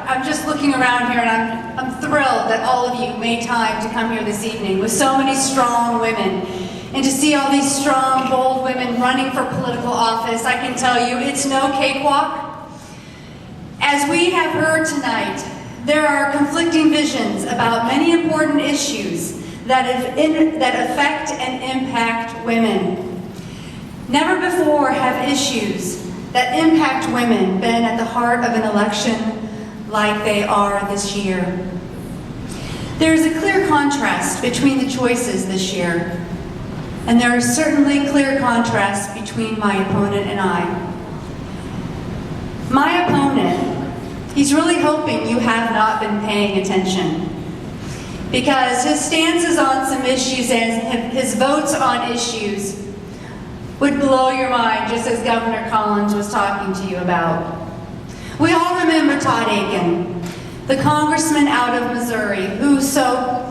I'm just looking around here and I'm thrilled that all of you made time to come here this evening with so many strong women. And to see all these strong, bold women running for political office, I can tell you it's no cakewalk. As we have heard tonight, there are conflicting visions about many important issues that affect and impact women. Never before have issues that impact women been at the heart of an election like they are this year. There is a clear contrast between the choices this year, and there is certainly clear contrast between my opponent and I. My opponent, he's really hoping you have not been paying attention, because his stances on some issues and his votes on issues would blow your mind, just as Governor Collins was talking to you about. We all remember Todd Akin, the congressman out of Missouri, who so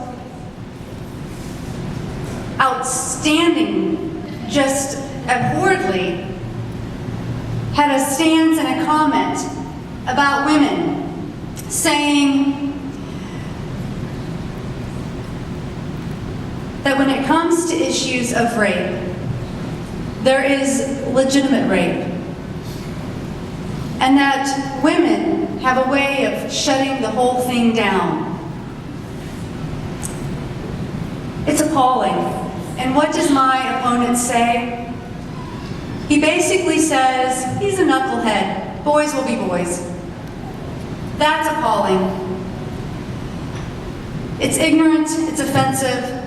outstanding, just abhorrently, had a stance and a comment about women, saying that when it comes to issues of rape, there is legitimate rape, and that women have a way of shutting the whole thing down. It's appalling. And what does my opponent say? He basically says, he's a knucklehead. Boys will be boys. That's appalling. It's ignorant, it's offensive,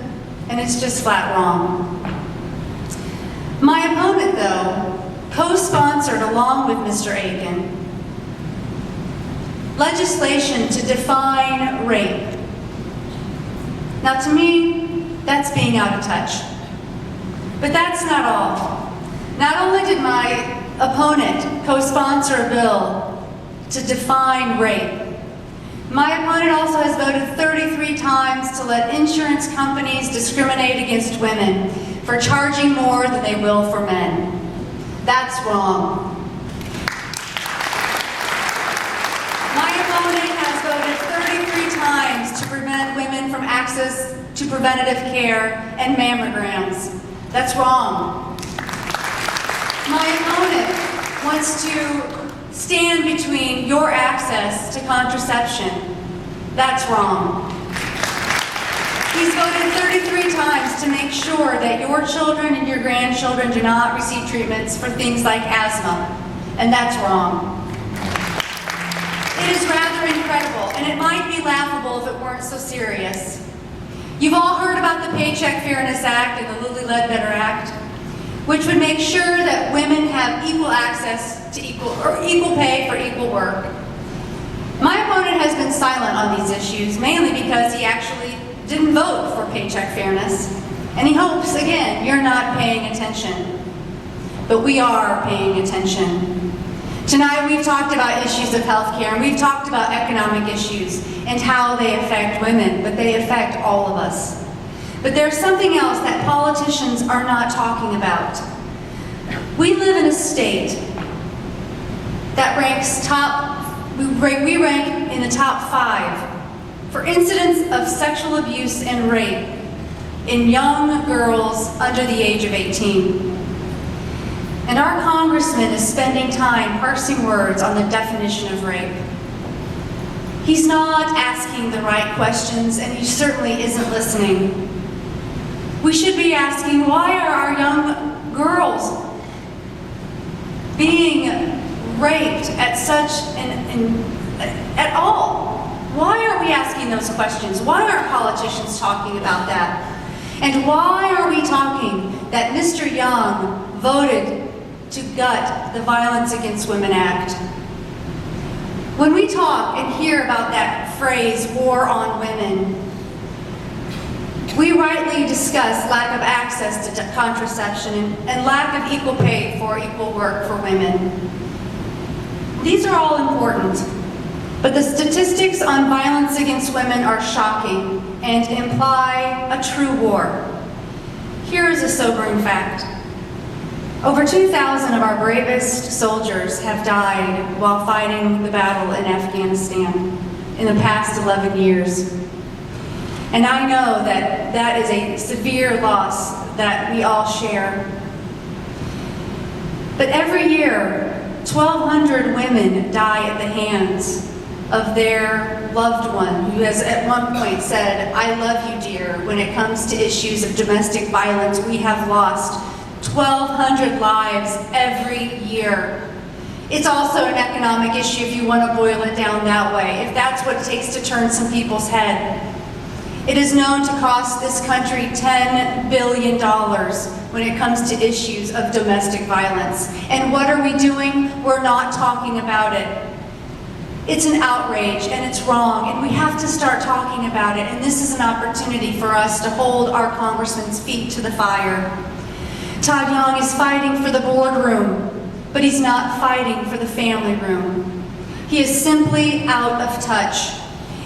and it's just flat wrong. My opponent, though, co-sponsored, along with Mr. Akin, legislation to define rape. Now, to me, that's being out of touch. But that's not all. Not only did my opponent co-sponsor a bill to define rape, my opponent also has voted 33 times to let insurance companies discriminate against women for charging more than they will for men. That's wrong. My opponent has voted 33 times to prevent women from access to preventative care and mammograms. That's wrong. My opponent wants to stand between your access to contraception. That's wrong. He's voted 33 times to make sure that your children and your grandchildren do not receive treatments for things like asthma, and that's wrong. It is rather incredible, and it might be laughable if it weren't so serious. You've all heard about the Paycheck Fairness Act and the Lilly Ledbetter Act, which would make sure that women have equal access to equal pay for equal work. My opponent has been silent on these issues, mainly because he actually didn't vote for paycheck fairness, and he hopes, again, you're not paying attention. But we are paying attention. Tonight we've talked about issues of health care, and we've talked about economic issues and how they affect women, but they affect all of us. But there's something else that politicians are not talking about. We live in a state that we rank in the top 5 for incidents of sexual abuse and rape in young girls under the age of 18. And our congressman is spending time parsing words on the definition of rape. He's not asking the right questions, and he certainly isn't listening. We should be asking, why are our young girls being raped at at all? Why are we asking those questions? Why aren't politicians talking about that? And why are we talking that Mr. Young voted to gut the Violence Against Women Act? When we talk and hear about that phrase, war on women, we rightly discuss lack of access to contraception and lack of equal pay for equal work for women. These are all important, but the statistics on violence against women are shocking and imply a true war. Here is a sobering fact. Over 2,000 of our bravest soldiers have died while fighting the battle in Afghanistan in the past 11 years. And I know that that is a severe loss that we all share. But every year, 1,200 women die at the hands of their loved one who has at one point said, "I love you, dear." When it comes to issues of domestic violence, we have lost 1,200 lives every year. It's also an economic issue if you want to boil it down that way, if that's what it takes to turn some people's head. It is known to cost this country $10 billion when it comes to issues of domestic violence. And what are we doing? We're not talking about it. It's an outrage and it's wrong, and we have to start talking about it. And this is an opportunity for us to hold our congressman's feet to the fire. Todd Young is fighting for the boardroom, but he's not fighting for the family room. He is simply out of touch.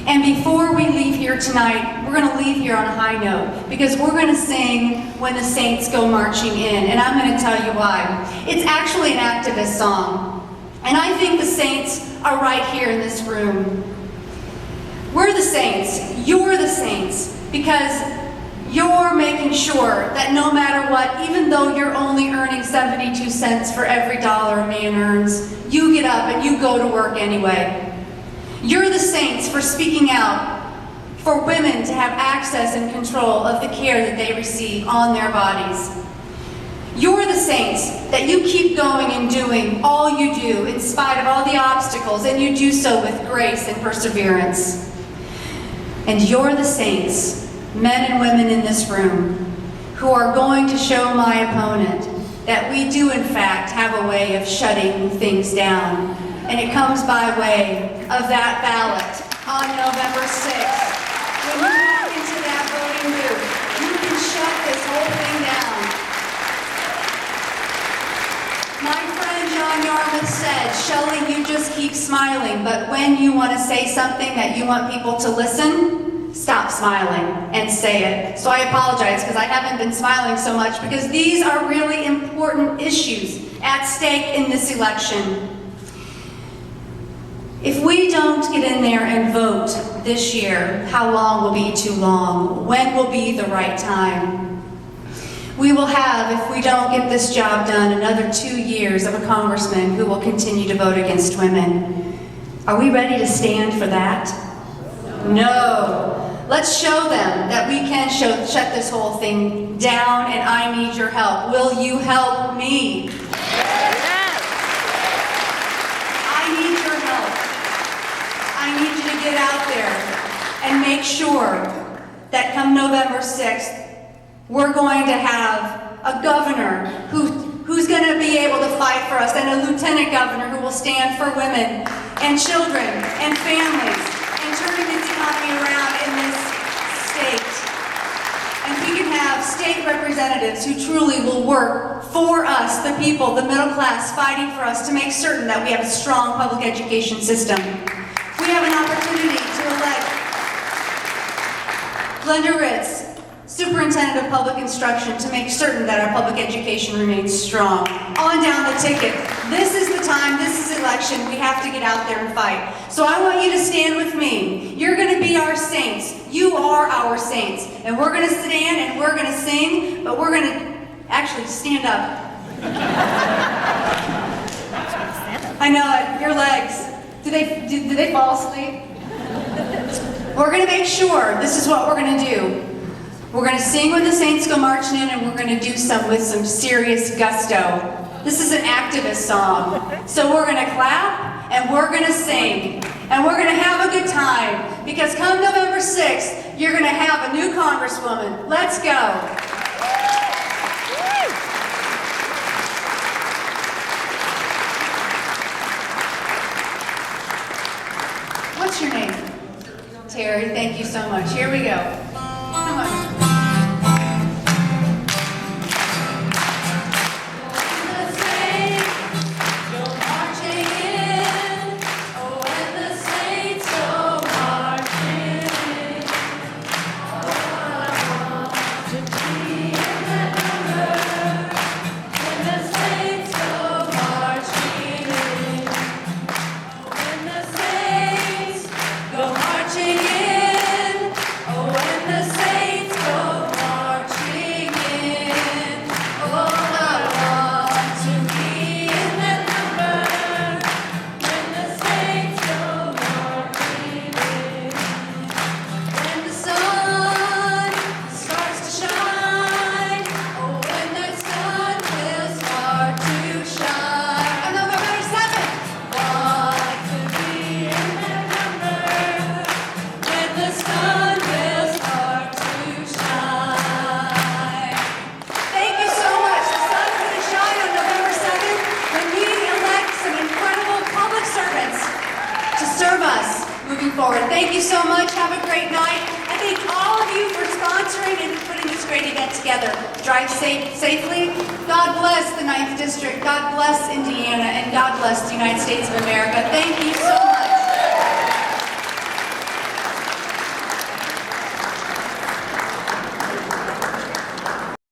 And before we leave here tonight, we're going to leave here on a high note, because we're going to sing When the Saints Go Marching In, and I'm going to tell you why. It's actually an activist song, and I think the Saints are right here in this room. We're the Saints, you're the Saints, because you're making sure that no matter what, even though you're only earning 72 cents for every dollar a man earns, you get up and you go to work anyway. You're the Saints for speaking out for women to have access and control of the care that they receive on their bodies. You're the Saints that you keep going and doing all you do in spite of all the obstacles, and you do so with grace and perseverance. And you're the Saints, men and women in this room, who are going to show my opponent that we do in fact have a way of shutting things down. And it comes by way of that ballot on November 6th. When you walk into that voting booth, you can shut this whole thing down. My friend John Yarmouth said, "Shelli, you just keep smiling, but when you want to say something that you want people to listen, stop smiling and say it." So I apologize because I haven't been smiling so much, because these are really important issues at stake in this election. If we don't get in there and vote this year, how long will be too long? When will be the right time? We will have, if we don't get this job done, another 2 years of a congressman who will continue to vote against women. Are we ready to stand for that? No. Let's show them that we can shut this whole thing down, and I need your help. Will you help me? I need your help. I need you to get out there and make sure that come November 6th, we're going to have a governor who's going to be able to fight for us, and a lieutenant governor who will stand for women and children and families and turning this economy around in this state. And we can have state representatives who truly will work for us, the people, the middle class, fighting for us to make certain that we have a strong public education system. We have an opportunity to elect Glenda Ritz, Superintendent of Public Instruction, to make certain that our public education remains strong. On down the ticket. This is the time, this is election, we have to get out there and fight. So I want you to stand with me. You're going to be our saints. You are our saints. And we're going to stand and we're going to sing, but we're going to actually stand up. I know it, your legs. Do they fall asleep? We're going to make sure, this is what we're going to do. We're going to sing When the Saints Go Marching In, and we're going to do some with some serious gusto. This is an activist song. So we're going to clap, and we're going to sing, and we're going to have a good time, because come November 6th, you're going to have a new congresswoman. Let's go. What's your name? Terry, thank you so much. Here we go. Come on. When the moving forward. Thank you so much. Have a great night. I thank all of you for sponsoring and putting this great event together. Drive safely. God bless the 9th District. God bless Indiana. And God bless the United States of America. Thank you so much.